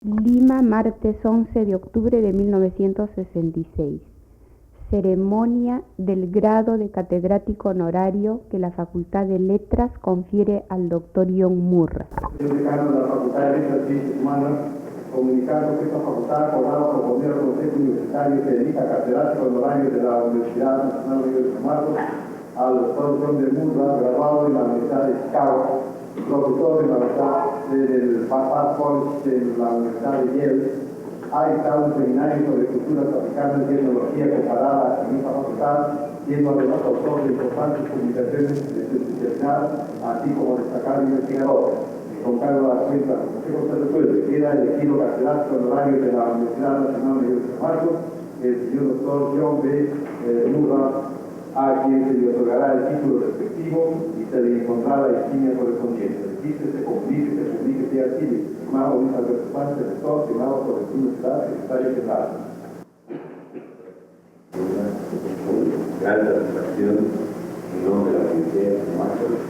Lima, martes 11 de octubre de 1966. Ceremonia del grado de catedrático honorario que la Facultad de Letras confiere al Dr. John Murra. Señor decano de la Facultad de Letras y Ciencias Humanas, comunicando que esta facultad ha acordado proponer al Consejo Universitario que dedica catedrático honorario de la Universidad Nacional de San Marcos al Dr. John de Murra, graduado en la Universidad de Chicago, profesor en la Universidad del Bath College de la Universidad de Yale. Ha dictado un seminario sobre culturas africanas y etnología comparada en esta facultad, siendo además autor de importantes publicaciones de su especialidad, así como destacado investigador. Con cargo a la cuenta, Consejo se resuelve, queda elegido catedrático honorario de la Universidad Nacional de San Marcos, el señor doctor John B. Murra, a quien se le otorgará el título respectivo y se le encontrará la insignia correspondiente. Se publique, se archive. Firmado Luis Alberto Sánchez, rector, firmado por el Universidad, secretario general. Gran satisfacción en nombre de la Universidad de San Marcos,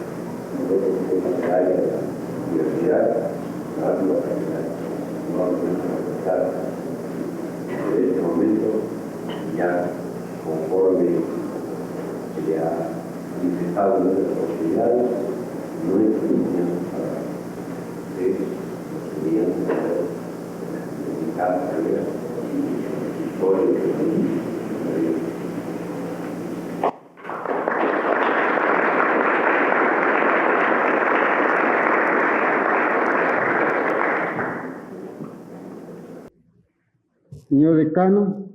nosotros como secretaria de la Universidad, darlo a no empezar en este momento, ya conforme se le ha manifestado nuestras posibilidades, nuestra opinión para que nos querían dedicar a ver historia de Señor decano,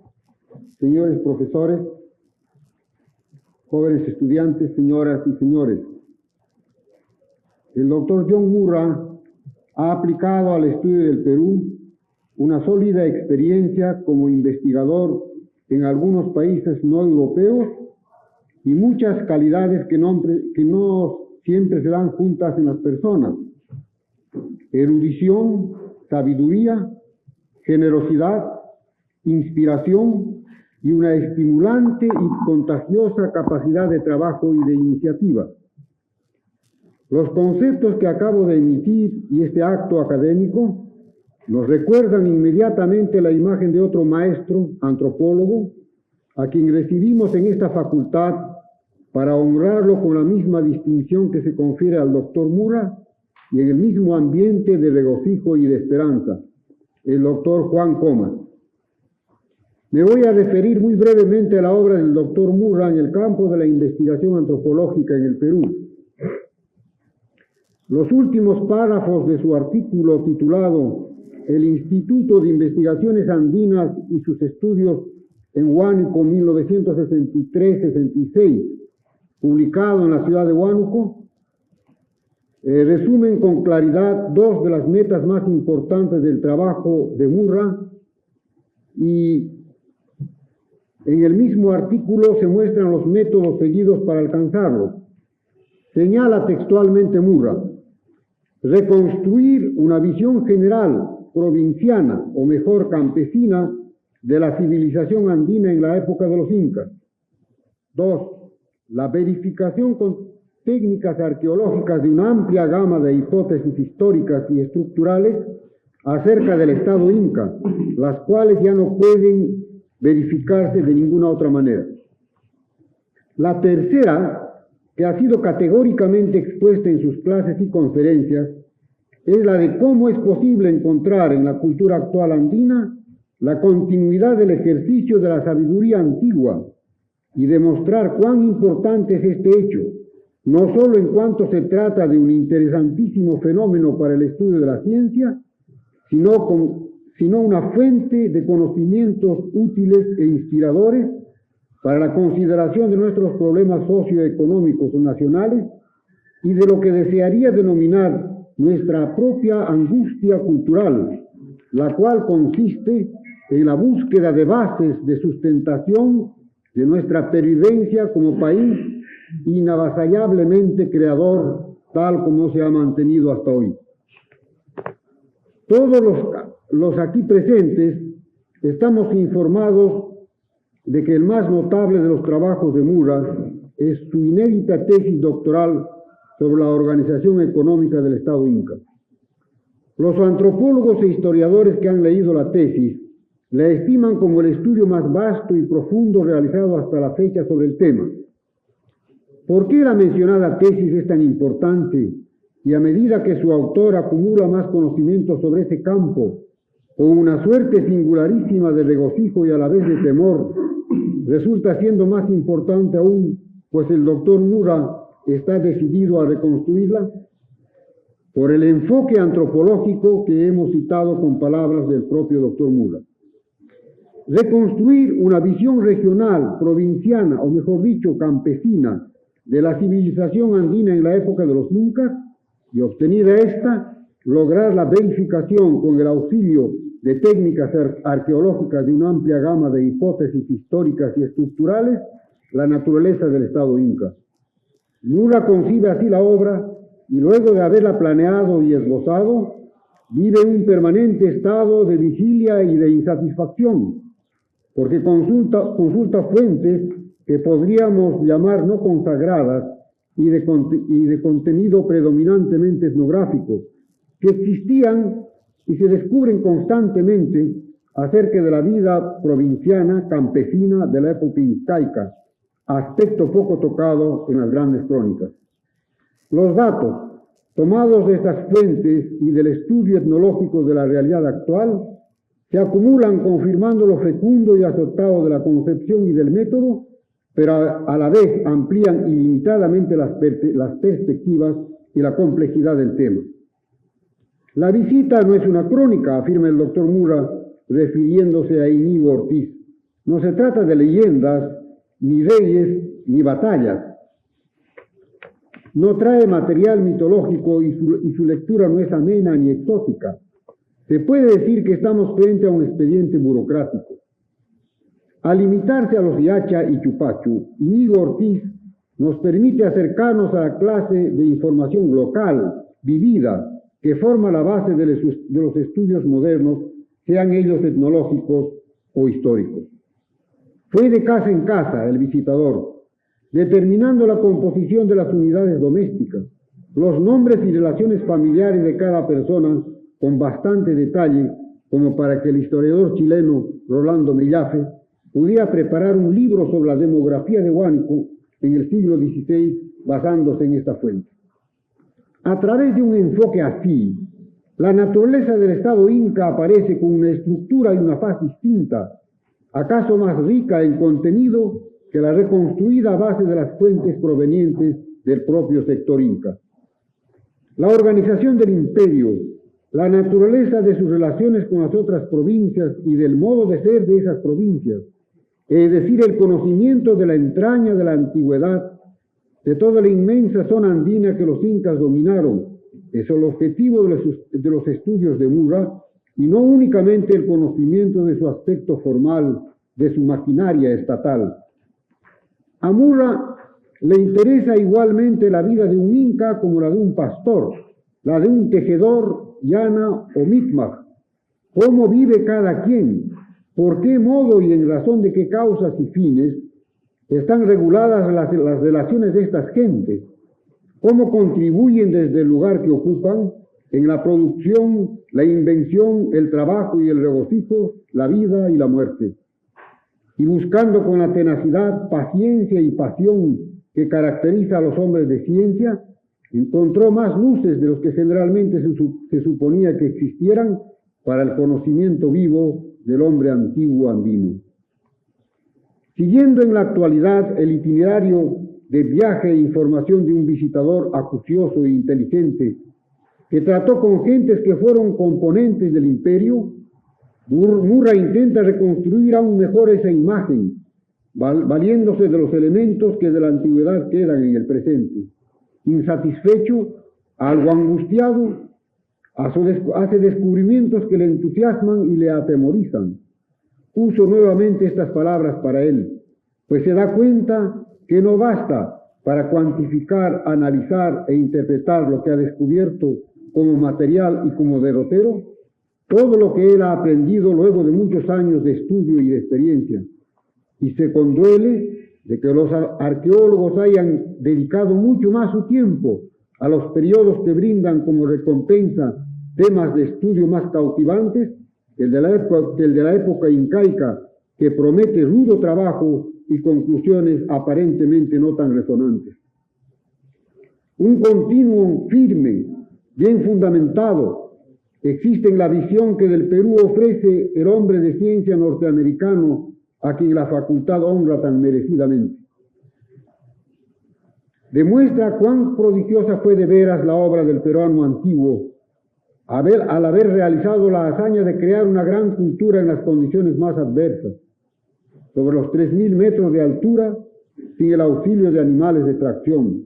señores profesores, jóvenes estudiantes, señoras y señores, el doctor John Murra ha aplicado al estudio del Perú una sólida experiencia como investigador en algunos países no europeos y muchas calidades que no siempre se dan juntas en las personas: erudición, sabiduría, generosidad, inspiración y una estimulante y contagiosa capacidad de trabajo y de iniciativa. Los conceptos que acabo de emitir y este acto académico nos recuerdan inmediatamente la imagen de otro maestro, antropólogo, a quien recibimos en esta facultad para honrarlo con la misma distinción que se confiere al doctor Murra y en el mismo ambiente de regocijo y de esperanza, el doctor Juan Comas. Me voy a referir muy brevemente a la obra del doctor Murra en el campo de la investigación antropológica en el Perú. Los últimos párrafos de su artículo titulado El Instituto de Investigaciones Andinas y sus estudios en Huánuco 1963-66, publicado en la ciudad de Huánuco, resumen con claridad dos de las metas más importantes del trabajo de Murra, y en el mismo artículo se muestran los métodos seguidos para alcanzarlo. Señala textualmente Murra: reconstruir una visión general provinciana, o mejor campesina, de la civilización andina en la época de los incas. 2. La verificación con técnicas arqueológicas de una amplia gama de hipótesis históricas y estructurales acerca del estado inca, las cuales ya no pueden verificarse de ninguna otra manera. La tercera, que ha sido categóricamente expuesta en sus clases y conferencias, es la de cómo es posible encontrar en la cultura actual andina la continuidad del ejercicio de la sabiduría antigua y demostrar cuán importante es este hecho, no solo en cuanto se trata de un interesantísimo fenómeno para el estudio de la ciencia, sino una fuente de conocimientos útiles e inspiradores para la consideración de nuestros problemas socioeconómicos nacionales y de lo que desearía denominar nuestra propia angustia cultural, la cual consiste en la búsqueda de bases de sustentación de nuestra pervivencia como país inavasallablemente creador, tal como se ha mantenido hasta hoy. Todos los aquí presentes estamos informados de que el más notable de los trabajos de Murra es su inédita tesis doctoral sobre la organización económica del Estado Inca. Los antropólogos e historiadores que han leído la tesis la estiman como el estudio más vasto y profundo realizado hasta la fecha sobre el tema. ¿Por qué la mencionada tesis es tan importante? Y a medida que su autor acumula más conocimientos sobre ese campo, con una suerte singularísima de regocijo y a la vez de temor, resulta siendo más importante aún, pues el doctor Mura está decidido a reconstruirla, por el enfoque antropológico que hemos citado con palabras del propio doctor Mura. Reconstruir una visión regional, provinciana, o mejor dicho, campesina, de la civilización andina en la época de los incas, y obtenida esta, lograr la verificación con el auxilio de técnicas arqueológicas de una amplia gama de hipótesis históricas y estructurales, la naturaleza del Estado inca. Mura concibe así la obra y luego de haberla planeado y esbozado, vive un permanente estado de vigilia y de insatisfacción, porque consulta fuentes que podríamos llamar no consagradas y de contenido predominantemente etnográfico, que existían y se descubren constantemente acerca de la vida provinciana, campesina de la época incaica, aspecto poco tocado en las grandes crónicas. Los datos tomados de estas fuentes y del estudio etnológico de la realidad actual se acumulan confirmando lo fecundo y acertado de la concepción y del método, pero a la vez amplían ilimitadamente las perspectivas y la complejidad del tema. La visita no es una crónica, afirma el doctor Mura, refiriéndose a Íñigo Ortiz. No se trata de leyendas, ni reyes, ni batallas. No trae material mitológico y su lectura no es amena ni exótica. Se puede decir que estamos frente a un expediente burocrático. Al limitarse a los Yacha y Chupachu, Íñigo Ortiz nos permite acercarnos a la clase de información local, vivida, que forma la base de los estudios modernos, sean ellos etnológicos o históricos. Fue de casa en casa el visitador, determinando la composición de las unidades domésticas, los nombres y relaciones familiares de cada persona con bastante detalle, como para que el historiador chileno Rolando Millafe pudiera preparar un libro sobre la demografía de Huánuco en el siglo XVI basándose en esta fuente. A través de un enfoque así, la naturaleza del Estado inca aparece con una estructura y una faz distinta, acaso más rica en contenido que la reconstruida a base de las fuentes provenientes del propio sector inca. La organización del imperio, la naturaleza de sus relaciones con las otras provincias y del modo de ser de esas provincias, es decir, el conocimiento de la entraña de la antigüedad, de toda la inmensa zona andina que los incas dominaron, es el objetivo de los estudios de Mura, y no únicamente el conocimiento de su aspecto formal, de su maquinaria estatal. A Mura le interesa igualmente la vida de un inca como la de un pastor, la de un tejedor, llana o micmac. ¿Cómo vive cada quien? ¿Por qué modo y en razón de qué causas y fines están reguladas las relaciones de estas gentes? ¿Cómo contribuyen desde el lugar que ocupan en la producción, la invención, el trabajo y el regocijo, la vida y la muerte? Y buscando con la tenacidad, paciencia y pasión que caracteriza a los hombres de ciencia, encontró más luces de los que generalmente se suponía que existieran para el conocimiento vivo del hombre antiguo andino. Siguiendo en la actualidad el itinerario de viaje e información de un visitador acucioso e inteligente que trató con gentes que fueron componentes del imperio, Mura intenta reconstruir aún mejor esa imagen, valiéndose de los elementos que de la antigüedad quedan en el presente. Insatisfecho, algo angustiado, hace descubrimientos que le entusiasman y le atemorizan. Uso nuevamente estas palabras para él, pues se da cuenta que no basta para cuantificar, analizar e interpretar lo que ha descubierto como material y como derrotero, todo lo que él ha aprendido luego de muchos años de estudio y de experiencia, y se conduele de que los arqueólogos hayan dedicado mucho más su tiempo a los periodos que brindan como recompensa temas de estudio más cautivantes que el de la época incaica, que promete rudo trabajo y conclusiones aparentemente no tan resonantes. Un continuum firme, bien fundamentado, existe en la visión que del Perú ofrece el hombre de ciencia norteamericano a quien la facultad honra tan merecidamente. Demuestra cuán prodigiosa fue de veras la obra del peruano antiguo al haber realizado la hazaña de crear una gran cultura en las condiciones más adversas, sobre los 3.000 metros de altura, sin el auxilio de animales de tracción.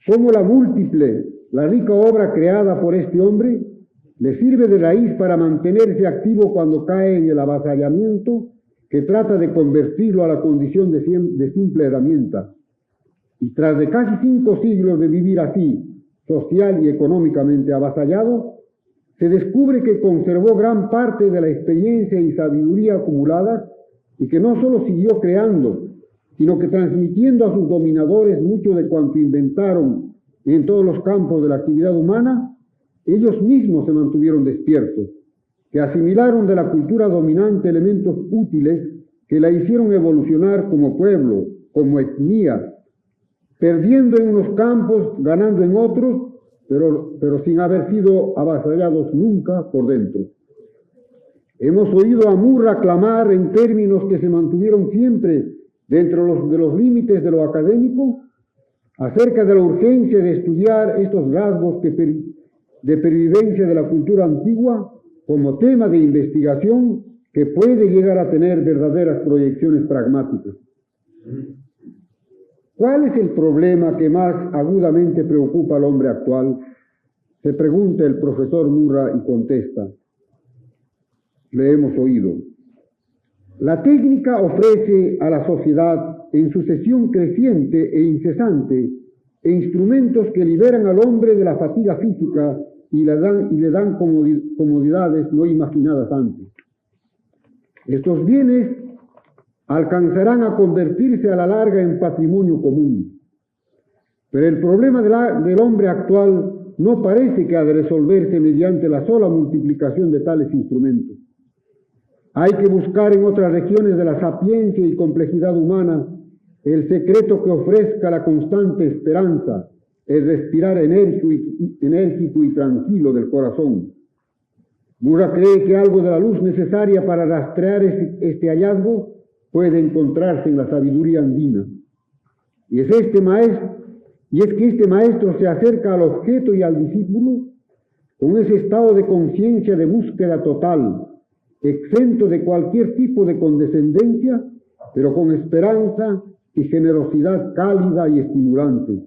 Cómo la rica obra creada por este hombre le sirve de raíz para mantenerse activo cuando cae en el avasallamiento que trata de convertirlo a la condición de simple herramienta. Y tras de casi 5 siglos de vivir así, social y económicamente avasallado, se descubre que conservó gran parte de la experiencia y sabiduría acumuladas y que no solo siguió creando, sino que transmitiendo a sus dominadores mucho de cuanto inventaron en todos los campos de la actividad humana, ellos mismos se mantuvieron despiertos, que asimilaron de la cultura dominante elementos útiles que la hicieron evolucionar como pueblo, como etnia, perdiendo en unos campos, ganando en otros, pero sin haber sido avasallados nunca por dentro. Hemos oído a Murra clamar en términos que se mantuvieron siempre dentro de los límites de lo académico, acerca de la urgencia de estudiar estos rasgos de pervivencia de la cultura antigua como tema de investigación que puede llegar a tener verdaderas proyecciones pragmáticas. ¿Cuál es el problema que más agudamente preocupa al hombre actual? Se pregunta el profesor Murra y contesta. Le hemos oído. La técnica ofrece a la sociedad en sucesión creciente e incesante instrumentos que liberan al hombre de la fatiga física y le dan comodidades no imaginadas antes. Estos bienes alcanzarán a convertirse a la larga en patrimonio común. Pero el problema del hombre actual no parece que ha de resolverse mediante la sola multiplicación de tales instrumentos. Hay que buscar en otras regiones de la sapiencia y complejidad humana el secreto que ofrezca la constante esperanza, el respirar enérgico y tranquilo del corazón. Murra cree que algo de la luz necesaria para rastrear este hallazgo puede encontrarse en la sabiduría andina. Y es que este maestro se acerca al objeto y al discípulo con ese estado de conciencia de búsqueda total, exento de cualquier tipo de condescendencia, pero con esperanza y generosidad cálida y estimulante.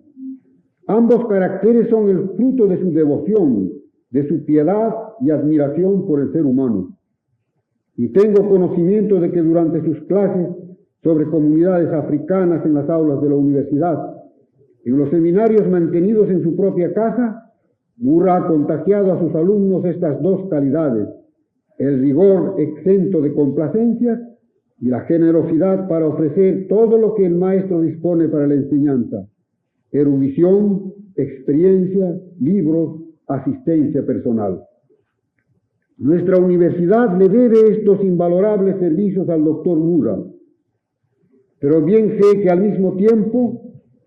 Ambos caracteres son el fruto de su devoción, de su piedad y admiración por el ser humano. Y tengo conocimiento de que durante sus clases sobre comunidades africanas en las aulas de la universidad, en los seminarios mantenidos en su propia casa, Murra ha contagiado a sus alumnos estas dos calidades: el rigor exento de complacencias y la generosidad para ofrecer todo lo que el maestro dispone para la enseñanza: erudición, experiencia, libros, asistencia personal. Nuestra universidad le debe estos invalorables servicios al doctor Murra, pero bien sé que al mismo tiempo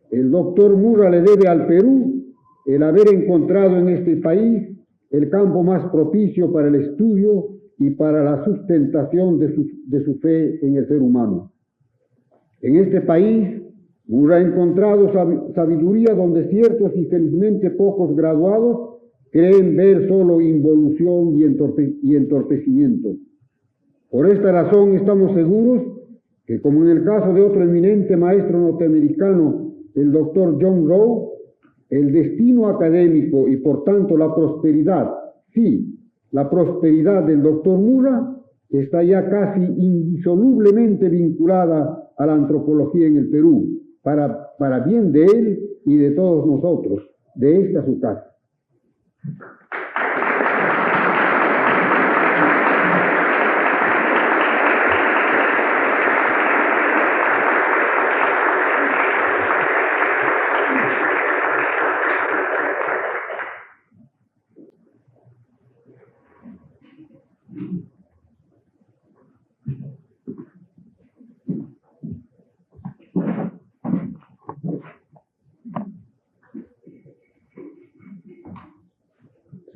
el doctor Murra le debe al Perú el haber encontrado en este país el campo más propicio para el estudio y para la sustentación de su fe en el ser humano. En este país, Murra ha encontrado sabiduría donde ciertos y felizmente pocos graduados creen ver solo involución y entorpecimiento. Por esta razón estamos seguros que, como en el caso de otro eminente maestro norteamericano, el doctor John Rowe, el destino académico y por tanto la prosperidad, sí, la prosperidad del doctor Murra está ya casi indisolublemente vinculada a la antropología en el Perú, para bien de él y de todos nosotros, de esta su casa.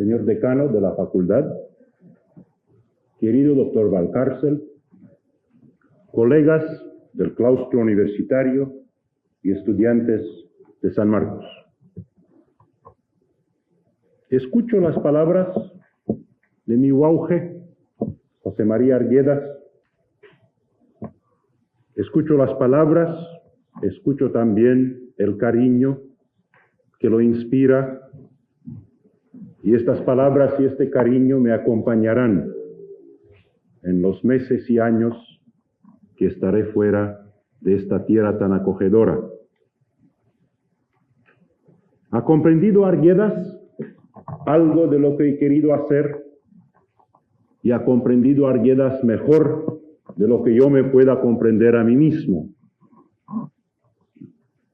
señor decano de la facultad, querido doctor Valcárcel, colegas del claustro universitario y estudiantes de San Marcos. Escucho las palabras de mi guauje, José María Arguedas. Escucho las palabras, escucho también el cariño que lo inspira, y estas palabras y este cariño me acompañarán en los meses y años que estaré fuera de esta tierra tan acogedora. ¿Ha comprendido Arguedas algo de lo que he querido hacer? Y ha comprendido Arguedas mejor de lo que yo me pueda comprender a mí mismo.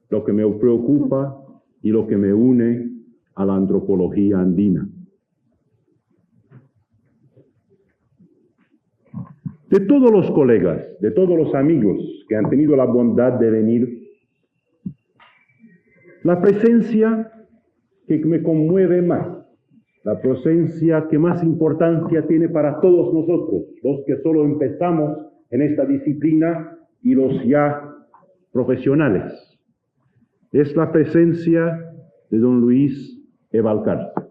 Lo que me preocupa y lo que me une a la antropología andina. De todos los colegas, de todos los amigos que han tenido la bondad de venir, la presencia que me conmueve más, la presencia que más importancia tiene para todos nosotros, los que solo empezamos en esta disciplina y los ya profesionales, es la presencia de don Luis E. Valcárcel.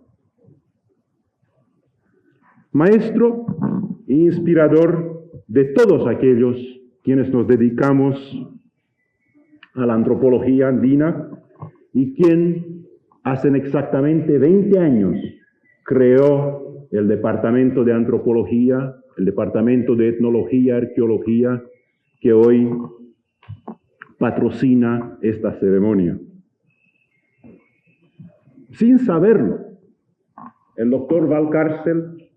Maestro e inspirador de todos aquellos quienes nos dedicamos a la antropología andina y quien hace exactamente 20 años creó el Departamento de Antropología, el Departamento de Etnología y Arqueología, que hoy patrocina esta ceremonia. Sin saberlo, el doctor Valcárcel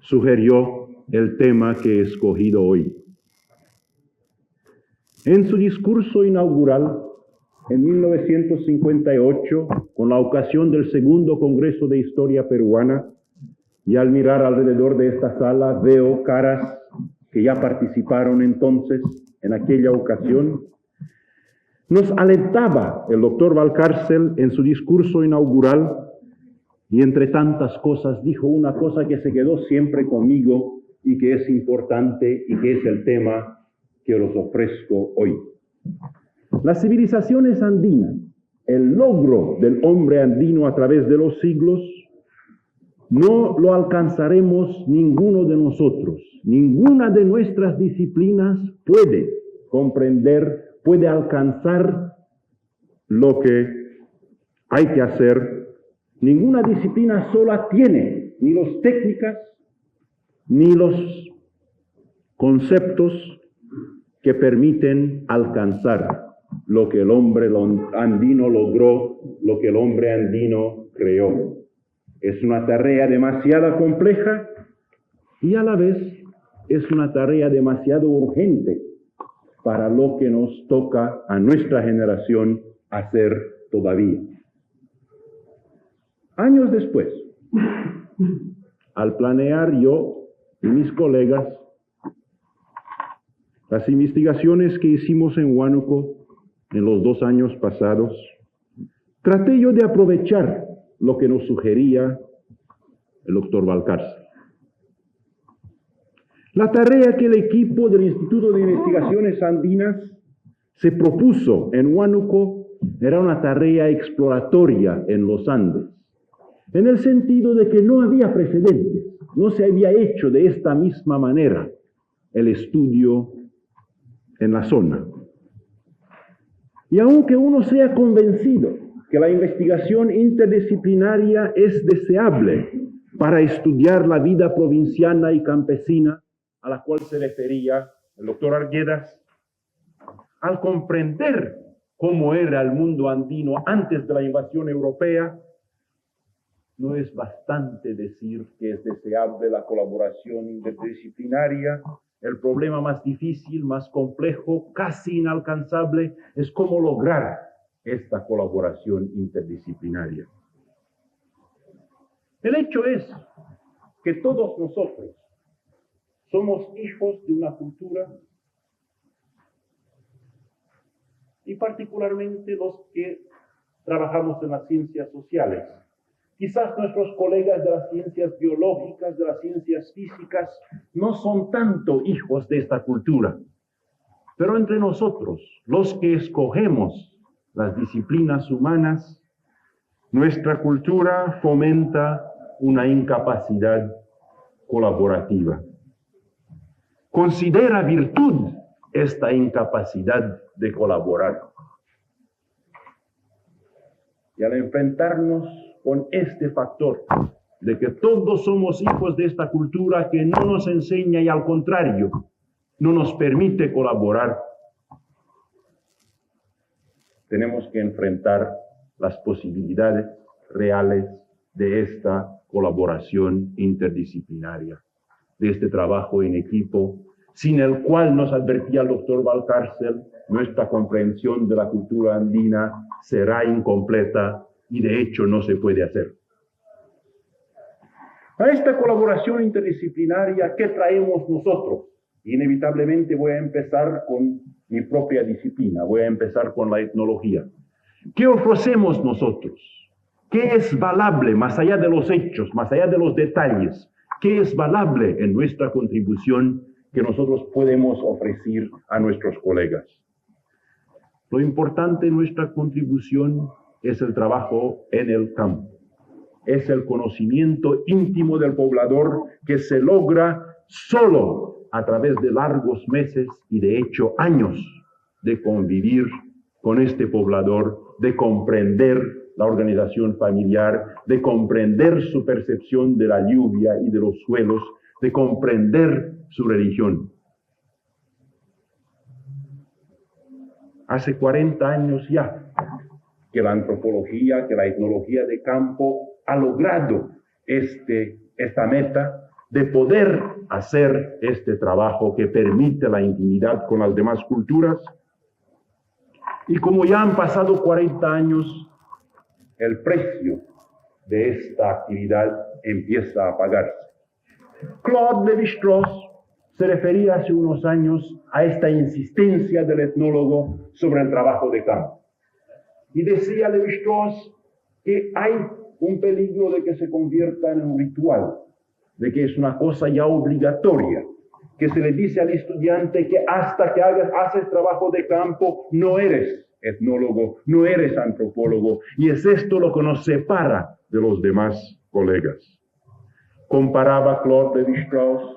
sugirió el tema que he escogido hoy. En su discurso inaugural, en 1958, con la ocasión del segundo Congreso de Historia Peruana, y al mirar alrededor de esta sala veo caras que ya participaron entonces en aquella ocasión, nos alentaba el doctor Valcárcel en su discurso inaugural y entre tantas cosas dijo una cosa que se quedó siempre conmigo y que es importante y que es el tema que os ofrezco hoy. Las civilizaciones andinas, el logro del hombre andino a través de los siglos, no lo alcanzaremos ninguno de nosotros. Ninguna de nuestras disciplinas puede comprender, puede alcanzar lo que hay que hacer. Ninguna disciplina sola tiene ni las técnicas ni los conceptos que permiten alcanzar lo que el hombre andino logró, lo que el hombre andino creó. Es una tarea demasiado compleja y a la vez es una tarea demasiado urgente para lo que nos toca a nuestra generación hacer todavía. Años después, al planear yo y mis colegas las investigaciones que hicimos en Huánuco en los 2 años pasados, traté yo de aprovechar lo que nos sugería el doctor Valcárcel. La tarea que el equipo del Instituto de Investigaciones Andinas se propuso en Huánuco era una tarea exploratoria en los Andes, en el sentido de que no había precedentes, no se había hecho de esta misma manera el estudio en la zona. Y aunque uno sea convencido que la investigación interdisciplinaria es deseable para estudiar la vida provinciana y campesina a la cual se refería el doctor Arguedas, al comprender cómo era el mundo andino antes de la invasión europea, no es bastante decir que es deseable la colaboración interdisciplinaria. El problema más difícil, más complejo, casi inalcanzable, es cómo lograr esta colaboración interdisciplinaria. El hecho es que todos nosotros somos hijos de una cultura y particularmente los que trabajamos en las ciencias sociales. Quizás nuestros colegas de las ciencias biológicas, de las ciencias físicas, no son tanto hijos de esta cultura. Pero entre nosotros, los que escogemos las disciplinas humanas, nuestra cultura fomenta una incapacidad colaborativa. Considera virtud esta incapacidad de colaborar. Y al enfrentarnos con este factor de que todos somos hijos de esta cultura que no nos enseña y al contrario, no nos permite colaborar, tenemos que enfrentar las posibilidades reales de esta colaboración interdisciplinaria, de este trabajo en equipo, sin el cual, nos advertía el doctor Valcárcel, nuestra comprensión de la cultura andina será incompleta y de hecho no se puede hacer. A esta colaboración interdisciplinaria, ¿qué traemos nosotros? Inevitablemente voy a empezar con mi propia disciplina, voy a empezar con la etnología. ¿Qué ofrecemos nosotros? ¿Qué es valable más allá de los hechos, más allá de los detalles? ¿Qué es valable en nuestra contribución que nosotros podemos ofrecer a nuestros colegas? Lo importante en nuestra contribución es el trabajo en el campo. Es el conocimiento íntimo del poblador que se logra solo a través de largos meses y de hecho años de convivir con este poblador, de comprender la organización familiar, de comprender su percepción de la lluvia y de los suelos, de comprender su religión. Hace 40 años ya que la antropología, que la etnología de campo ha logrado esta meta de poder hacer este trabajo que permite la intimidad con las demás culturas. Y como ya han pasado 40 años, el precio de esta actividad empieza a pagarse. Claude Lévi-Strauss se refería hace unos años a esta insistencia del etnólogo sobre el trabajo de campo. Y decía Lévi-Strauss que hay un peligro de que se convierta en un ritual, de que es una cosa ya obligatoria, que se le dice al estudiante que hasta que haces trabajo de campo no eres etnólogo, no eres antropólogo, y es esto lo que nos separa de los demás colegas. Comparaba Claude Lévi-Strauss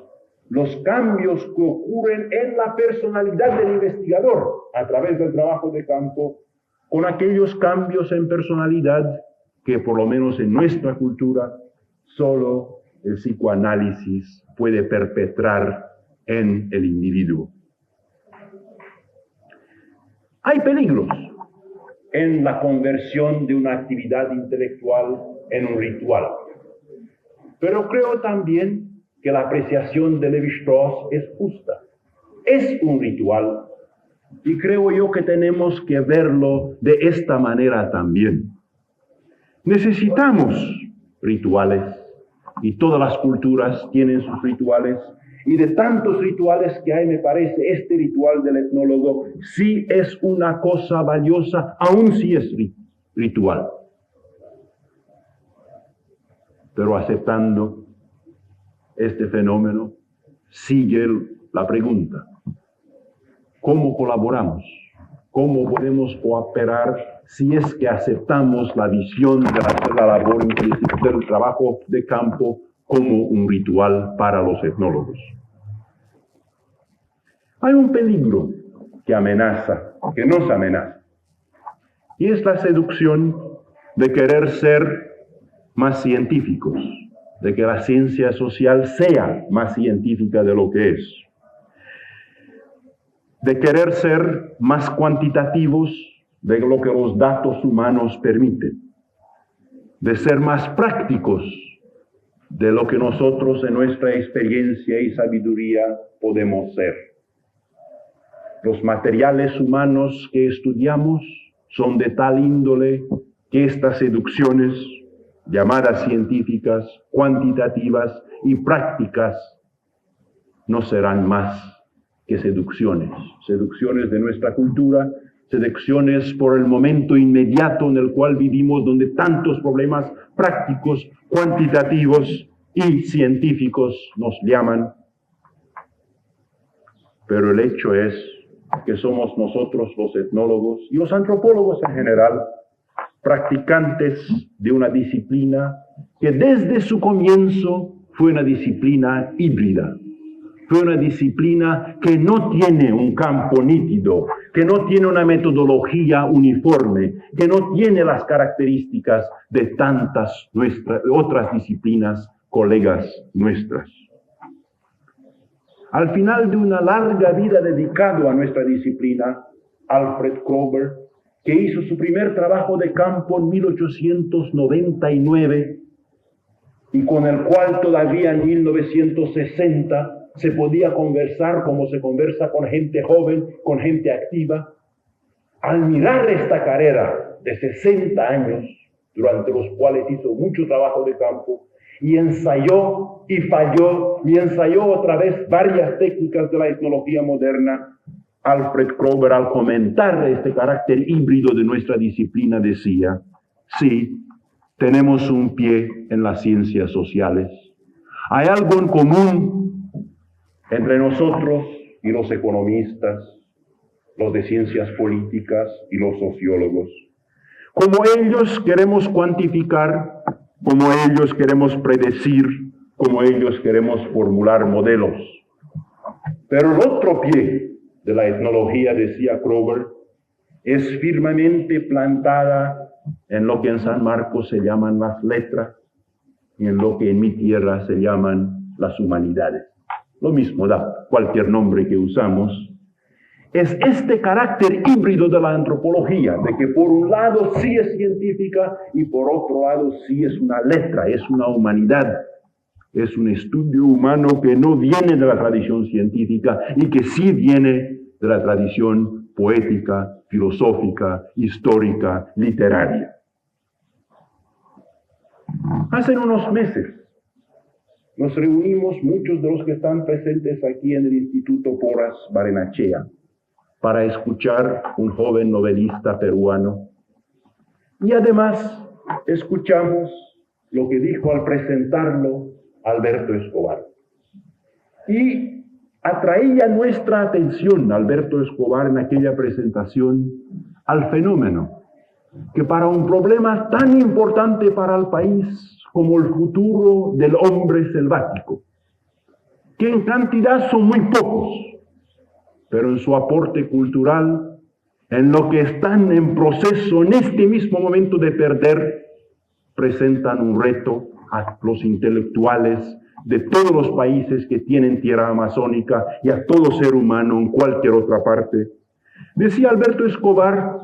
los cambios que ocurren en la personalidad del investigador a través del trabajo de campo con aquellos cambios en personalidad que, por lo menos en nuestra cultura, solo el psicoanálisis puede perpetrar en el individuo. Hay peligros en la conversión de una actividad intelectual en un ritual. Pero creo también que la apreciación de Lévi-Strauss es justa. Es un ritual. Y creo yo que tenemos que verlo de esta manera también. Necesitamos rituales. Y todas las culturas tienen sus rituales. Y de tantos rituales que hay, me parece, este ritual del etnólogo sí es una cosa valiosa, aun si es ritual. Pero aceptando este fenómeno, sigue la pregunta: ¿cómo colaboramos? ¿Cómo podemos cooperar si es que aceptamos la visión de la labor del trabajo de campo como un ritual para los etnólogos? Hay un peligro que amenaza, que nos amenaza, y es la seducción de querer ser más científicos, de que la ciencia social sea más científica de lo que es, de querer ser más cuantitativos de lo que los datos humanos permiten, de ser más prácticos de lo que nosotros en nuestra experiencia y sabiduría podemos ser. Los materiales humanos que estudiamos son de tal índole que estas seducciones, llamadas científicas, cuantitativas y prácticas, no serán más que seducciones de nuestra cultura, selecciones por el momento inmediato en el cual vivimos, donde tantos problemas prácticos, cuantitativos y científicos nos llaman. Pero el hecho es que somos nosotros los etnólogos y los antropólogos en general, practicantes de una disciplina que desde su comienzo fue una disciplina híbrida. Fue una disciplina que no tiene un campo nítido, que no tiene una metodología uniforme, que no tiene las características de tantas otras disciplinas, colegas nuestras. Al final de una larga vida dedicado a nuestra disciplina, Alfred Kroeber, que hizo su primer trabajo de campo en 1899 y con el cual todavía en 1960 se podía conversar como se conversa con gente joven, con gente activa. Al mirar esta carrera de 60 años, durante los cuales hizo mucho trabajo de campo, y ensayó y falló, y ensayó otra vez varias técnicas de la etnología moderna, Alfred Kroeber, al comentar este carácter híbrido de nuestra disciplina, decía: sí, tenemos un pie en las ciencias sociales. Hay algo en común entre nosotros y los economistas, los de ciencias políticas y los sociólogos. Como ellos queremos cuantificar, como ellos queremos predecir, como ellos queremos formular modelos. Pero el otro pie de la etnología, decía Kroeber, es firmemente plantada en lo que en San Marcos se llaman las letras y en lo que en mi tierra se llaman las humanidades. Lo mismo da cualquier nombre que usamos. Es este carácter híbrido de la antropología, de que por un lado sí es científica y por otro lado sí es una letra, es una humanidad. Es un estudio humano que no viene de la tradición científica y que sí viene de la tradición poética, filosófica, histórica, literaria. Hace unos meses nos reunimos muchos de los que están presentes aquí en el Instituto Porras Barrenechea para escuchar un joven novelista peruano. Y además escuchamos lo que dijo al presentarlo Alberto Escobar. Y atraía nuestra atención Alberto Escobar en aquella presentación al fenómeno que para un problema tan importante para el país como el futuro del hombre selvático, que en cantidad son muy pocos, pero en su aporte cultural, en lo que están en proceso en este mismo momento de perder, presentan un reto a los intelectuales de todos los países que tienen tierra amazónica y a todo ser humano en cualquier otra parte. Decía Alberto Escobar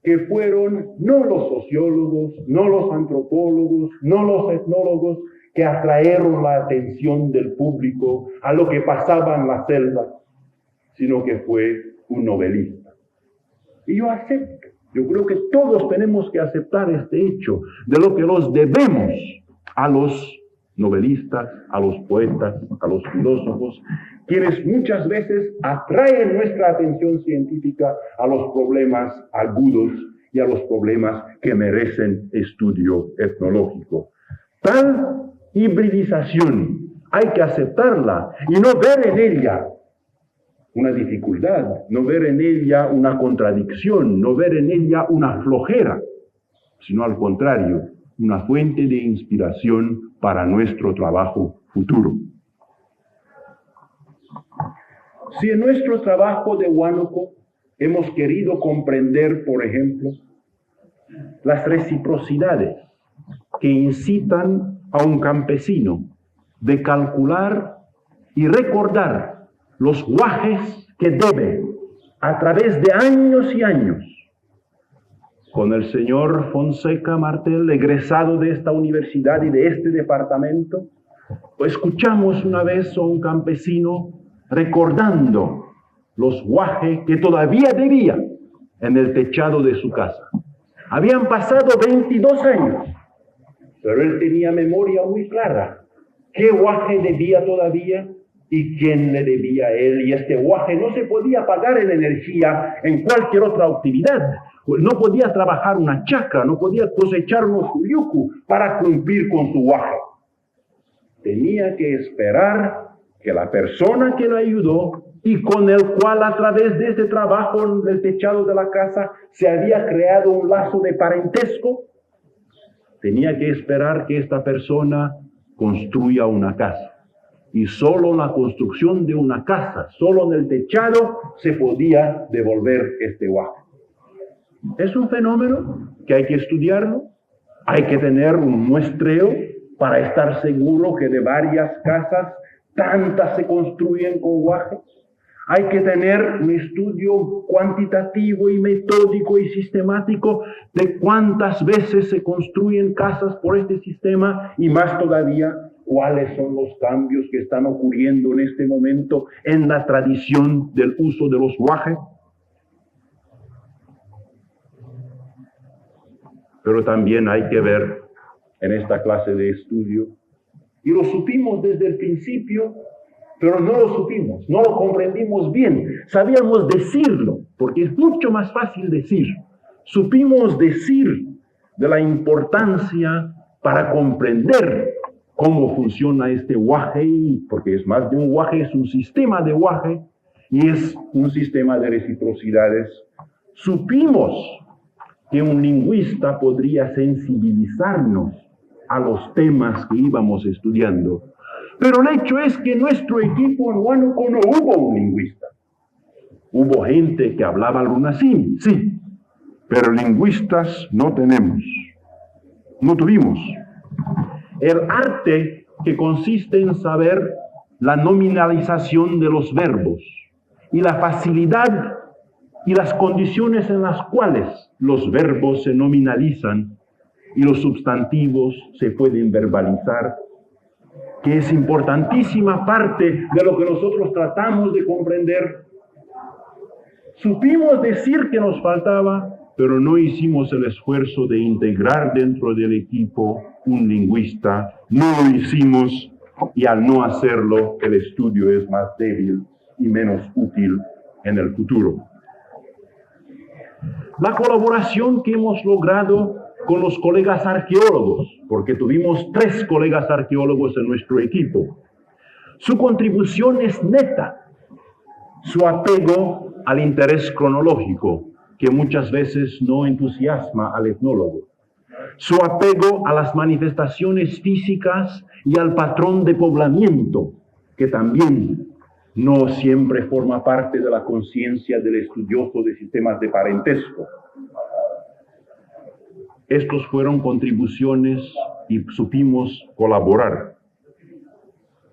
que fueron no los sociólogos, no los antropólogos, no los etnólogos que atrajeron la atención del público a lo que pasaba en la selva, sino que fue un novelista. Y yo acepto, yo creo que todos tenemos que aceptar este hecho, de lo que los debemos a los novelistas, a los poetas, a los filósofos, quienes muchas veces atraen nuestra atención científica a los problemas agudos y a los problemas que merecen estudio etnológico. Tal hibridización hay que aceptarla y no ver en ella una dificultad, no ver en ella una contradicción, no ver en ella una flojera, sino al contrario, una fuente de inspiración para nuestro trabajo futuro. Si en nuestro trabajo de Huánuco hemos querido comprender, por ejemplo, las reciprocidades que incitan a un campesino de calcular y recordar los guajes que debe a través de años y años, con el señor Fonseca Martel, egresado de esta universidad y de este departamento, escuchamos una vez a un campesino recordando los guajes que todavía debía en el techado de su casa. Habían pasado 22 años, pero él tenía memoria muy clara. ¿Qué guaje debía todavía y quién le debía a él, y este guaje no se podía pagar en energía en cualquier otra actividad. No podía trabajar una chacra, no podía cosechar unos yucu para cumplir con su guaje. Tenía que esperar que la persona que lo ayudó y con el cual a través de este trabajo en el techado de la casa se había creado un lazo de parentesco, tenía que esperar que esta persona construya una casa. Y solo en la construcción de una casa, solo en el techado, se podía devolver este guaje. Es un fenómeno que hay que estudiarlo, hay que tener un muestreo para estar seguro que de varias casas, tantas se construyen con guaje. Hay que tener un estudio cuantitativo y metódico y sistemático de cuántas veces se construyen casas por este sistema y más todavía, cuáles son los cambios que están ocurriendo en este momento en la tradición del uso de los guajes. Pero también hay que ver en esta clase de estudio, y lo supimos desde el principio, pero no lo supimos, no lo comprendimos bien. Sabíamos decirlo, porque es mucho más fácil decir. Supimos decir de la importancia para comprender cómo funciona este guaje, porque es más de un guaje, es un sistema de guaje, y es un sistema de reciprocidades. Supimos que un lingüista podría sensibilizarnos a los temas que íbamos estudiando. Pero el hecho es que en nuestro equipo en Huánuco no hubo un lingüista. Hubo gente que hablaba el runacín, sí, pero lingüistas no tenemos. No tuvimos. El arte que consiste en saber la nominalización de los verbos y la facilidad y las condiciones en las cuales los verbos se nominalizan y los sustantivos se pueden verbalizar, que es importantísima parte de lo que nosotros tratamos de comprender. Supimos decir que nos faltaba, pero no hicimos el esfuerzo de integrar dentro del equipo un lingüista. No lo hicimos, y al no hacerlo, el estudio es más débil y menos útil en el futuro. La colaboración que hemos logrado con los colegas arqueólogos, porque tuvimos 3 colegas arqueólogos en nuestro equipo. Su contribución es neta, su apego al interés cronológico, que muchas veces no entusiasma al etnólogo, su apego a las manifestaciones físicas y al patrón de poblamiento, que también no siempre forma parte de la conciencia del estudioso de sistemas de parentesco. Estos fueron contribuciones y supimos colaborar.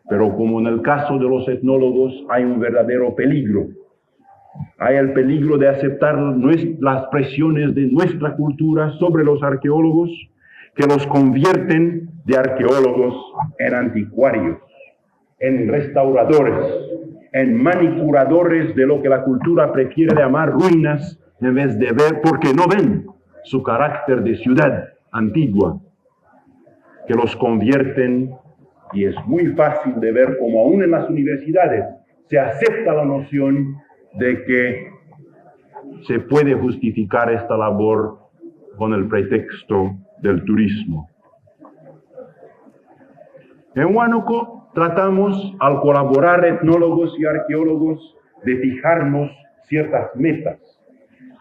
Pero como en el caso de los etnólogos hay un verdadero peligro. Hay el peligro de aceptar las presiones de nuestra cultura sobre los arqueólogos, que los convierten de arqueólogos en anticuarios, en restauradores, en manicuradores de lo que la cultura prefiere llamar ruinas, en vez de ver, porque no ven su carácter de ciudad antigua, que los convierten, y es muy fácil de ver como aún en las universidades se acepta la noción de que se puede justificar esta labor con el pretexto del turismo. En Huánuco tratamos, al colaborar etnólogos y arqueólogos, de fijarnos ciertas metas,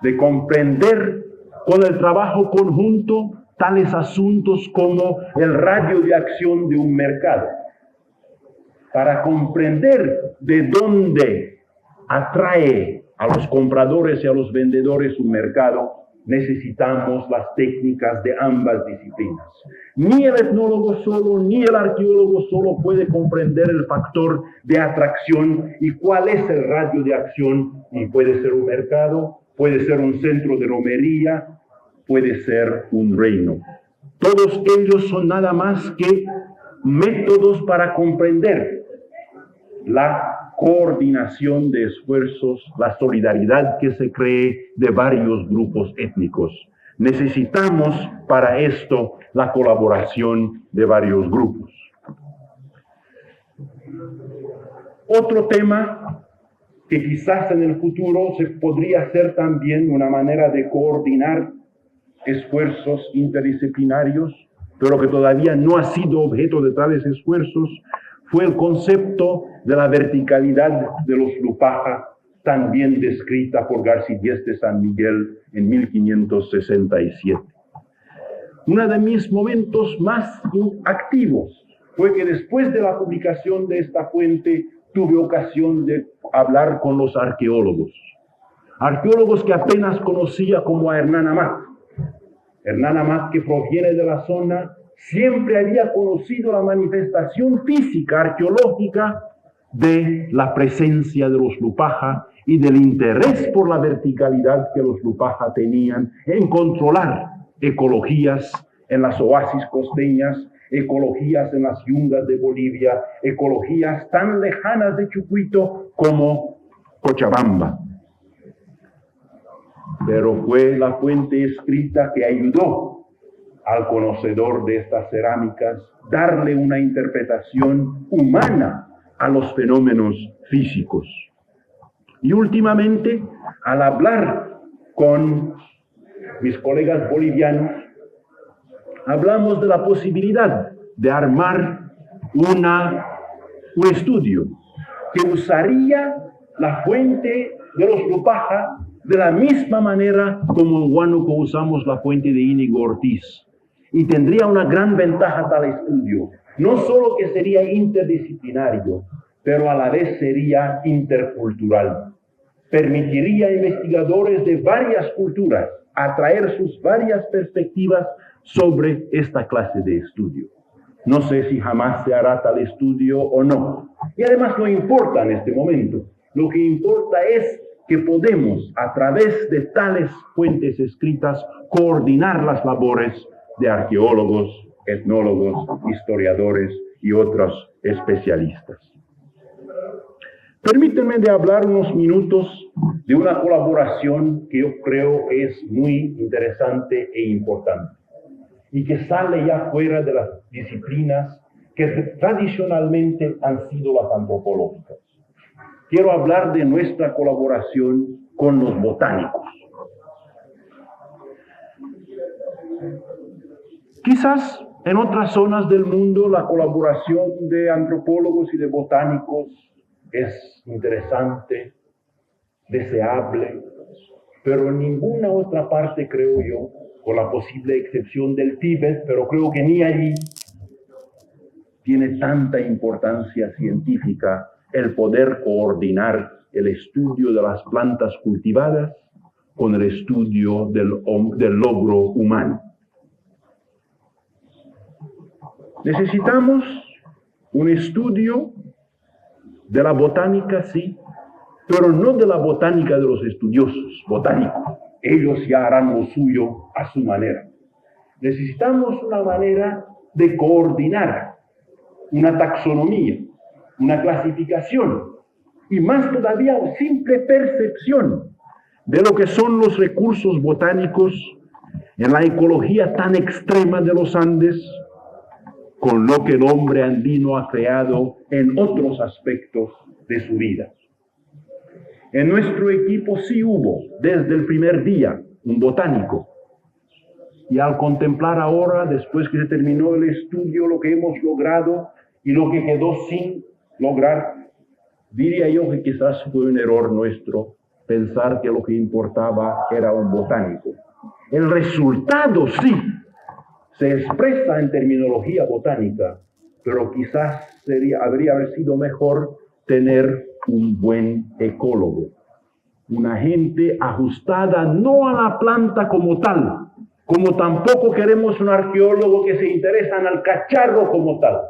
de comprender con el trabajo conjunto tales asuntos como el radio de acción de un mercado. Para comprender de dónde atrae a los compradores y a los vendedores un mercado, necesitamos las técnicas de ambas disciplinas. Ni el etnólogo solo, ni el arqueólogo solo puede comprender el factor de atracción y cuál es el radio de acción, y puede ser un mercado, puede ser un centro de romería, puede ser un reino. Todos ellos son nada más que métodos para comprender la coordinación de esfuerzos, la solidaridad que se cree de varios grupos étnicos. Necesitamos para esto la colaboración de varios grupos. Otro tema que quizás en el futuro se podría hacer también una manera de coordinar esfuerzos interdisciplinarios, pero que todavía no ha sido objeto de tales esfuerzos, fue el concepto de la verticalidad de los Lupaja, también descrita por Garcillés de San Miguel en 1567. Uno de mis momentos más activos fue que después de la publicación de esta fuente tuve ocasión de hablar con los arqueólogos que apenas conocía como a Hernán Amat. Hernán Amat, que proviene de la zona, siempre había conocido la manifestación física arqueológica de la presencia de los Lupaja y del interés por la verticalidad que los Lupaja tenían en controlar ecologías en las oasis costeñas, ecologías en las yungas de Bolivia, ecologías tan lejanas de Chucuito como Cochabamba. Pero fue la fuente escrita que ayudó al conocedor de estas cerámicas darle una interpretación humana a los fenómenos físicos. Y últimamente, al hablar con mis colegas bolivianos, hablamos de la posibilidad de armar un estudio que usaría la fuente de los Lupaja de la misma manera como en Huánuco usamos la fuente de Íñigo Ortiz. Y tendría una gran ventaja tal estudio. No solo que sería interdisciplinario, pero a la vez sería intercultural. Permitiría a investigadores de varias culturas atraer sus varias perspectivas sobre esta clase de estudio. No sé si jamás se hará tal estudio o no. Y además no importa en este momento. Lo que importa es que podemos, a través de tales fuentes escritas, coordinar las labores de arqueólogos, etnólogos, historiadores y otros especialistas. Permítanme de hablar unos minutos de una colaboración que yo creo es muy interesante e importante y que sale ya fuera de las disciplinas que tradicionalmente han sido las antropológicas. Quiero hablar de nuestra colaboración con los botánicos. Quizás en otras zonas del mundo la colaboración de antropólogos y de botánicos es interesante, deseable, pero en ninguna otra parte, creo yo, con la posible excepción del Tíbet, pero creo que ni allí tiene tanta importancia científica el poder coordinar el estudio de las plantas cultivadas con el estudio del logro humano. Necesitamos un estudio de la botánica, sí, pero no de la botánica de los estudiosos botánicos. Ellos ya harán lo suyo a su manera. Necesitamos una manera de coordinar una taxonomía, una clasificación y más todavía una simple percepción de lo que son los recursos botánicos en la ecología tan extrema de los Andes, con lo que el hombre andino ha creado en otros aspectos de su vida. En nuestro equipo sí hubo, desde el primer día, un botánico. Y al contemplar ahora, después que se terminó el estudio, lo que hemos logrado y lo que quedó sin lograr, diría yo que quizás fue un error nuestro pensar que lo que importaba era un botánico. El resultado sí se expresa en terminología botánica, pero quizás habría sido mejor tener un buen ecólogo, una gente ajustada no a la planta como tal, como tampoco queremos un arqueólogo que se interesa en el cacharro como tal.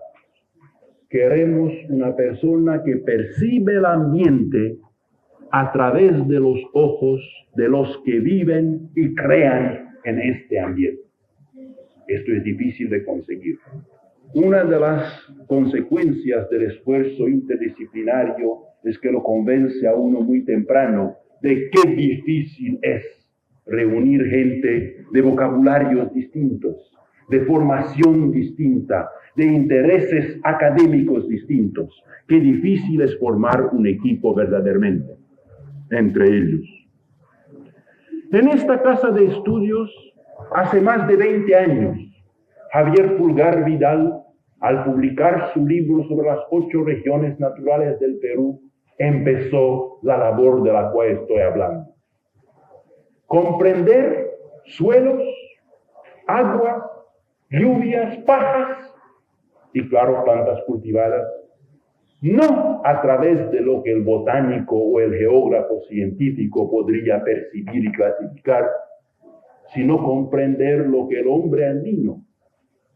Queremos una persona que percibe el ambiente a través de los ojos de los que viven y crean en este ambiente. Esto es difícil de conseguir. Una de las consecuencias del esfuerzo interdisciplinario es que lo convence a uno muy temprano de qué difícil es reunir gente de vocabularios distintos, de formación distinta, de intereses académicos distintos. Qué difícil es formar un equipo verdaderamente entre ellos. En esta casa de estudios, hace más de 20 años, Javier Pulgar Vidal, al publicar su libro sobre las 8 regiones naturales del Perú, empezó la labor de la cual estoy hablando. Comprender suelos, agua, lluvias, pajas y, claro, plantas cultivadas, no a través de lo que el botánico o el geógrafo científico podría percibir y clasificar, sino comprender lo que el hombre andino,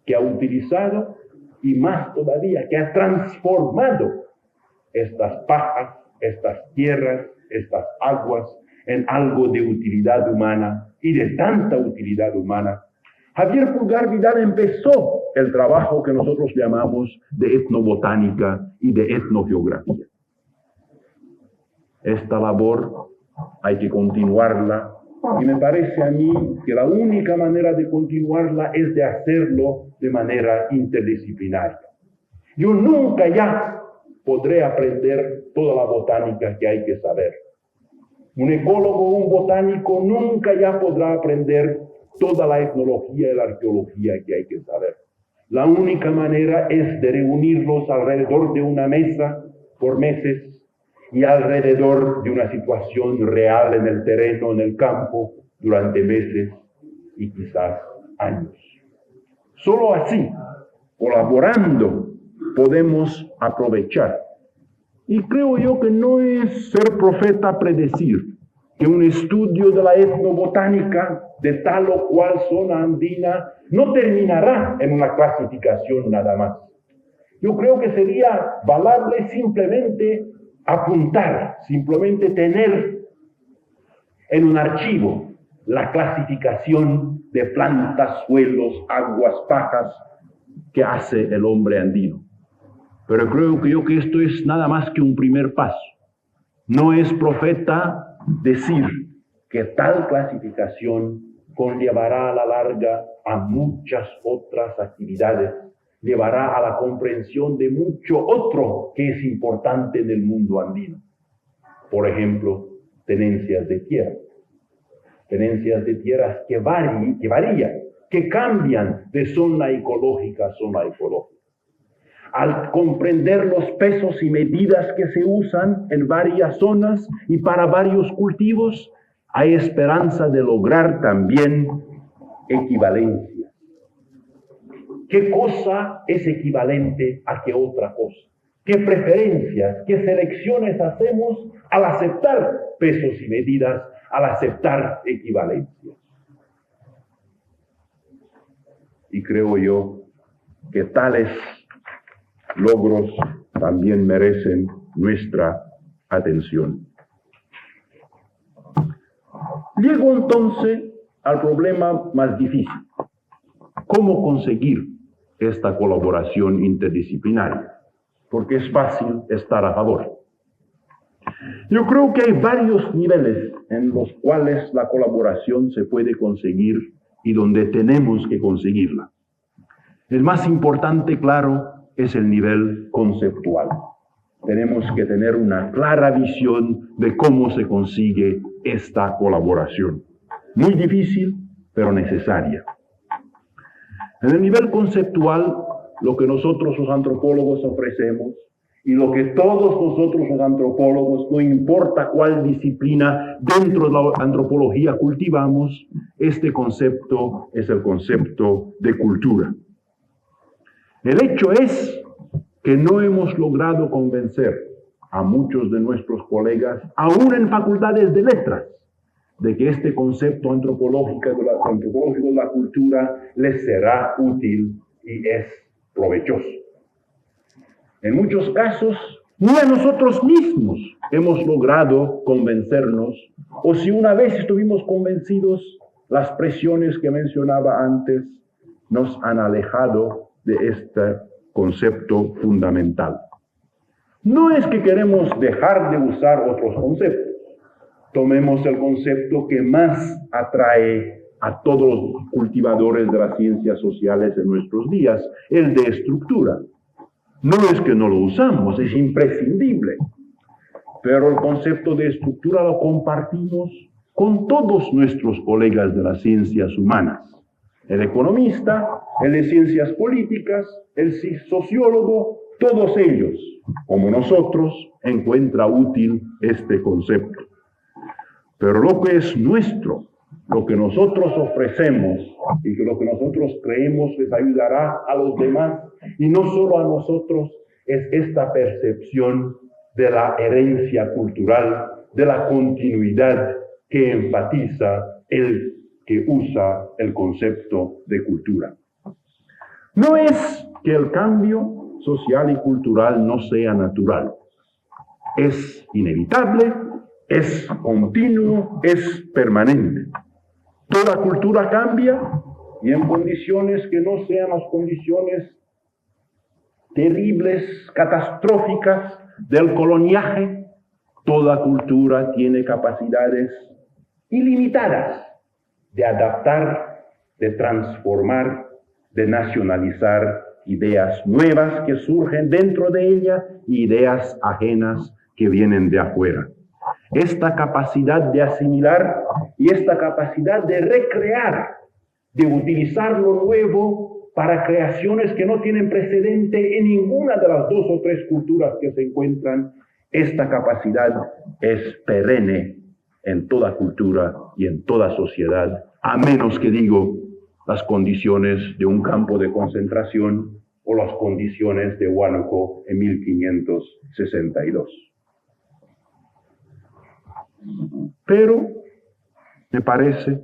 que ha utilizado y más todavía, que ha transformado estas pajas, estas tierras, estas aguas en algo de utilidad humana y de tanta utilidad humana. Javier Pulgar Vidal empezó el trabajo que nosotros llamamos de etnobotánica y de etnogeografía. Esta labor hay que continuarla y me parece a mí que la única manera de continuarla es de hacerlo de manera interdisciplinaria. Yo nunca ya podré aprender toda la botánica que hay que saber. Un ecólogo o un botánico nunca ya podrá aprender toda la etnología y la arqueología que hay que saber. La única manera es de reunirlos alrededor de una mesa por meses y alrededor de una situación real en el terreno, en el campo, durante meses y quizás años. Solo así, colaborando, podemos aprovechar. Y creo yo que no es ser profeta predecir que un estudio de la etnobotánica de tal o cual zona andina no terminará en una clasificación nada más. Yo creo que sería valable simplemente apuntar, simplemente tener en un archivo la clasificación de plantas, suelos, aguas, pajas que hace el hombre andino. Pero creo que esto es nada más que un primer paso. No es profeta decir que tal clasificación conllevará a la larga a muchas otras actividades, llevará a la comprensión de mucho otro que es importante en el mundo andino. Por ejemplo, tenencias de tierra. Tenencias de tierras que varían, que cambian de zona ecológica a zona ecológica. Al comprender los pesos y medidas que se usan en varias zonas y para varios cultivos, hay esperanza de lograr también equivalencia. ¿Qué cosa es equivalente a qué otra cosa? ¿Qué preferencias, qué selecciones hacemos al aceptar pesos y medidas, al aceptar equivalencias? Y creo yo que tales logros también merecen nuestra atención. Llego entonces al problema más difícil. ¿Cómo conseguir esta colaboración interdisciplinaria? Porque es fácil estar a favor. Yo creo que hay varios niveles en los cuales la colaboración se puede conseguir y donde tenemos que conseguirla. El más importante, claro, es el nivel conceptual. Tenemos que tener una clara visión de cómo se consigue esta colaboración. Muy difícil, pero necesaria. En el nivel conceptual, lo que nosotros los antropólogos ofrecemos y lo que todos nosotros los antropólogos, no importa cuál disciplina dentro de la antropología cultivamos, este concepto es el concepto de cultura. El hecho es que no hemos logrado convencer a muchos de nuestros colegas, aún en facultades de letras, de que este concepto antropológico de la cultura les será útil y es provechoso. En muchos casos, ni a nosotros mismos hemos logrado convencernos, o si una vez estuvimos convencidos, las presiones que mencionaba antes nos han alejado de este concepto fundamental. No es que queremos dejar de usar otros conceptos. Tomemos el concepto que más atrae a todos los cultivadores de las ciencias sociales en nuestros días, el de estructura. No es que no lo usamos, es imprescindible, pero el concepto de estructura lo compartimos con todos nuestros colegas de las ciencias humanas. El economista, el de ciencias políticas, el sociólogo, todos ellos, como nosotros, encuentra útil este concepto. Pero lo que es nuestro, lo que nosotros ofrecemos y que lo que nosotros creemos les ayudará a los demás y no solo a nosotros, es esta percepción de la herencia cultural, de la continuidad que enfatiza el que usa el concepto de cultura. No es que el cambio social y cultural no sea natural. Es inevitable, es continuo, es permanente. Toda cultura cambia y en condiciones que no sean las condiciones terribles, catastróficas del coloniaje, toda cultura tiene capacidades ilimitadas de adaptar, de transformar, de nacionalizar ideas nuevas que surgen dentro de ella y ideas ajenas que vienen de afuera. Esta capacidad de asimilar y esta capacidad de recrear, de utilizar lo nuevo para creaciones que no tienen precedente en ninguna de las 2 o 3 culturas que se encuentran, esta capacidad es perenne en toda cultura y en toda sociedad, a menos que las condiciones de un campo de concentración o las condiciones de Huánuco en 1562. Pero me parece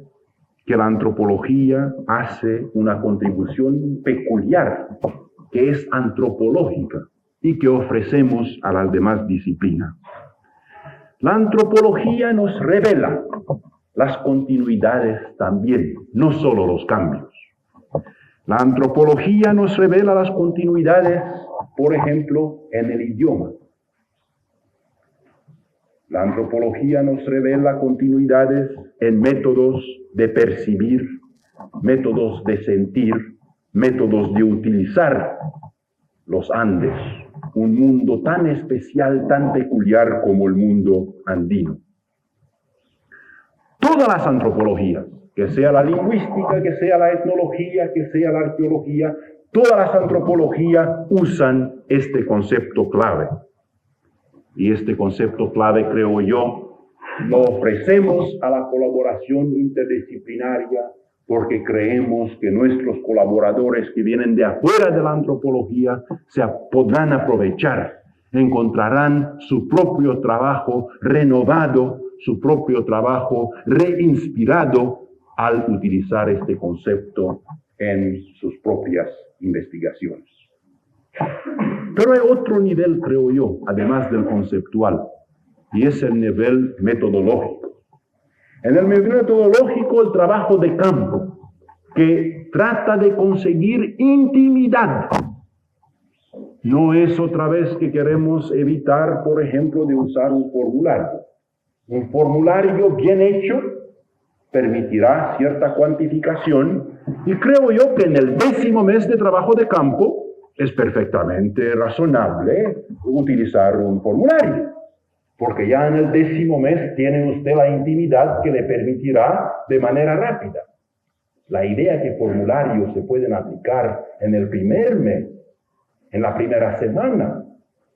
que la antropología hace una contribución peculiar, que es antropológica y que ofrecemos a las demás disciplinas. La antropología nos revela las continuidades también, no solo los cambios. La antropología nos revela las continuidades, por ejemplo, en el idioma. La antropología nos revela continuidades en métodos de percibir, métodos de sentir, métodos de utilizar los Andes, un mundo tan especial, tan peculiar como el mundo andino. Todas las antropologías, que sea la lingüística, que sea la etnología, que sea la arqueología, todas las antropologías usan este concepto clave. Y este concepto clave, creo yo, lo ofrecemos a la colaboración interdisciplinaria porque creemos que nuestros colaboradores que vienen de afuera de la antropología se podrán aprovechar, encontrarán su propio trabajo renovado, su propio trabajo reinspirado al utilizar este concepto en sus propias investigaciones. Pero hay otro nivel, creo yo, además del conceptual, y es el nivel metodológico. En el nivel metodológico, el trabajo de campo, que trata de conseguir intimidad. No es otra vez que queremos evitar, por ejemplo, de usar un formulario. Un formulario bien hecho permitirá cierta cuantificación, y creo yo que en el 10º mes de trabajo de campo es perfectamente razonable utilizar un formulario, porque ya en el 10º mes tiene usted la intimidad que le permitirá de manera rápida. La idea que formularios se pueden aplicar en el primer mes, en la primera semana,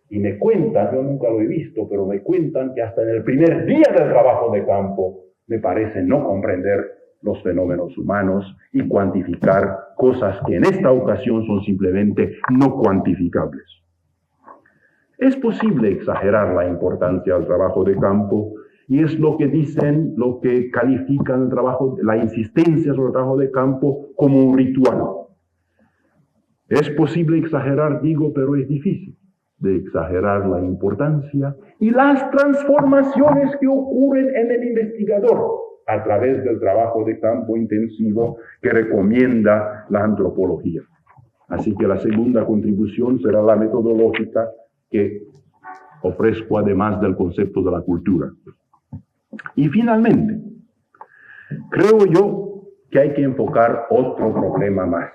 y me cuentan, yo nunca lo he visto, pero me cuentan que hasta en el primer día del trabajo de campo me parece no comprender los fenómenos humanos y cuantificar cosas que en esta ocasión son simplemente no cuantificables. Es posible exagerar la importancia del trabajo de campo y es lo que dicen, lo que califican el trabajo, la insistencia sobre el trabajo de campo como un ritual. Es posible exagerar, digo, pero es difícil de exagerar la importancia y las transformaciones que ocurren en el investigador a través del trabajo de campo intensivo que recomienda la antropología. Así que la segunda contribución será la metodológica que ofrezco además del concepto de la cultura. Y finalmente, creo yo que hay que enfocar otro problema más.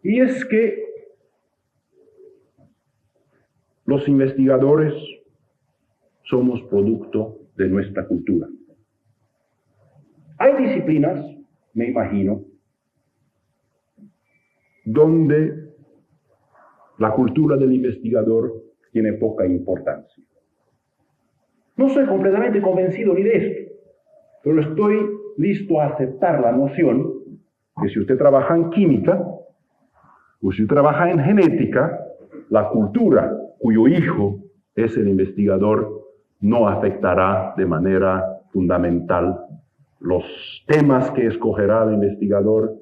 Y es que los investigadores somos producto de nuestra cultura. Hay disciplinas, me imagino, donde la cultura del investigador tiene poca importancia. No soy completamente convencido ni de esto, pero estoy listo a aceptar la noción que si usted trabaja en química o si usted trabaja en genética, la cultura cuyo hijo es el investigador no afectará de manera fundamental los temas que escogerá el investigador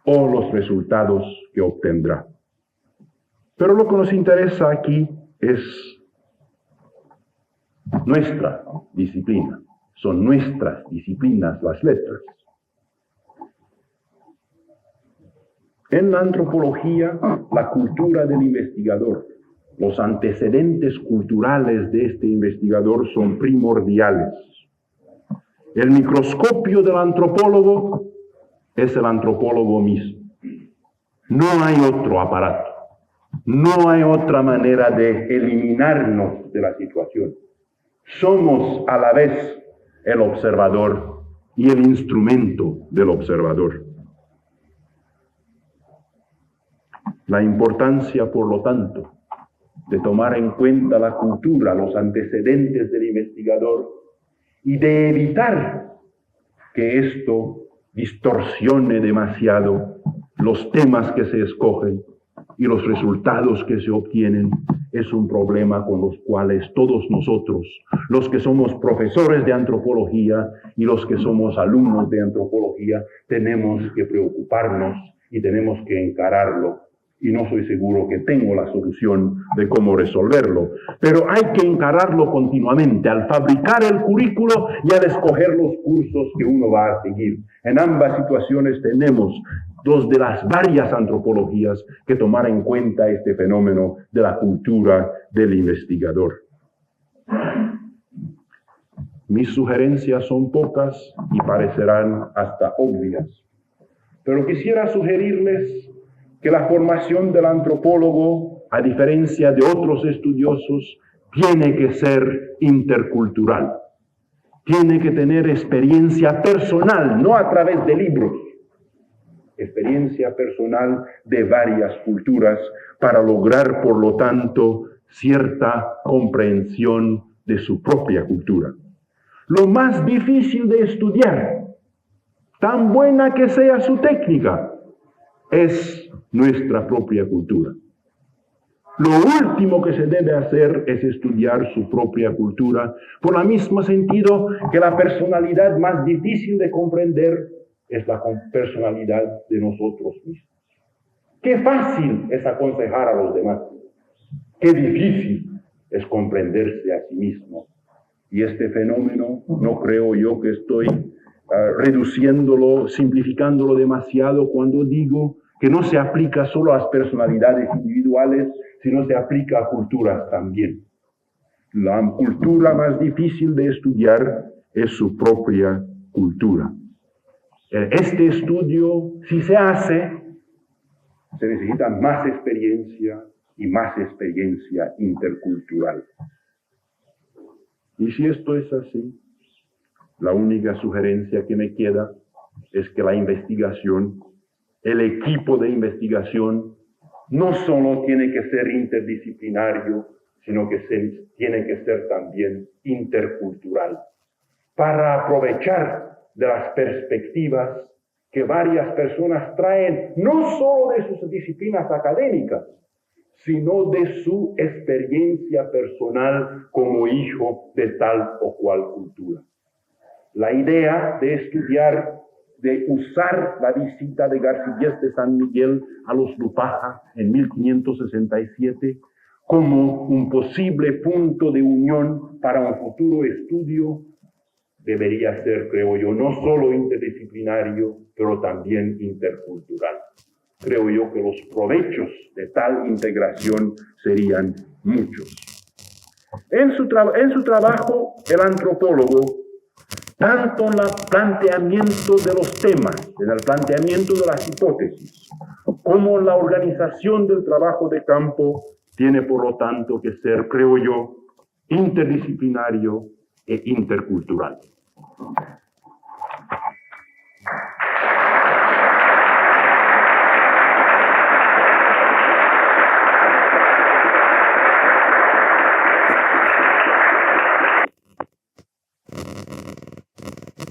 o los resultados que obtendrá. Pero lo que nos interesa aquí es nuestra disciplina. Son nuestras disciplinas las letras. En la antropología, la cultura del investigador, los antecedentes culturales de este investigador son primordiales. El microscopio del antropólogo es el antropólogo mismo. No hay otro aparato. No hay otra manera de eliminarnos de la situación. Somos a la vez el observador y el instrumento del observador. La importancia, por lo tanto, de tomar en cuenta la cultura, los antecedentes del investigador y de evitar que esto distorsione demasiado los temas que se escogen y los resultados que se obtienen, es un problema con los cuales todos nosotros, los que somos profesores de antropología y los que somos alumnos de antropología, tenemos que preocuparnos y tenemos que encararlo. Y no soy seguro que tengo la solución de cómo resolverlo. Pero hay que encararlo continuamente al fabricar el currículo y al escoger los cursos que uno va a seguir. En ambas situaciones tenemos dos de las varias antropologías que tomar en cuenta este fenómeno de la cultura del investigador. Mis sugerencias son pocas y parecerán hasta obvias. Pero quisiera sugerirles que la formación del antropólogo, a diferencia de otros estudiosos, tiene que ser intercultural. Tiene que tener experiencia personal, no a través de libros. Experiencia personal de varias culturas para lograr, por lo tanto, cierta comprensión de su propia cultura. Lo más difícil de estudiar, tan buena que sea su técnica, es nuestra propia cultura. Lo último que se debe hacer es estudiar su propia cultura, por el mismo sentido que la personalidad más difícil de comprender es la personalidad de nosotros mismos. Qué fácil es aconsejar a los demás, qué difícil es comprenderse a sí mismo. Y este fenómeno, no creo yo que estoy reduciéndolo, simplificándolo demasiado cuando digo que no se aplica solo a las personalidades individuales, sino se aplica a culturas también. La cultura más difícil de estudiar es su propia cultura. Este estudio, si se hace, se necesita más experiencia y más experiencia intercultural. Y si esto es así, la única sugerencia que me queda es que la investigación, el equipo de investigación, no solo tiene que ser interdisciplinario, sino que tiene que ser también intercultural, para aprovechar de las perspectivas que varias personas traen, no solo de sus disciplinas académicas, sino de su experiencia personal como hijo de tal o cual cultura. La idea de estudiar, de usar la visita de Garcillés de San Miguel a los Lupaja en 1567 como un posible punto de unión para un futuro estudio, debería ser, creo yo, no solo interdisciplinario, pero también intercultural. Creo yo que los provechos de tal integración serían muchos. En su trabajo, el antropólogo tanto en el planteamiento de los temas, en el planteamiento de las hipótesis, como en la organización del trabajo de campo, tiene por lo tanto que ser, creo yo, interdisciplinario e intercultural.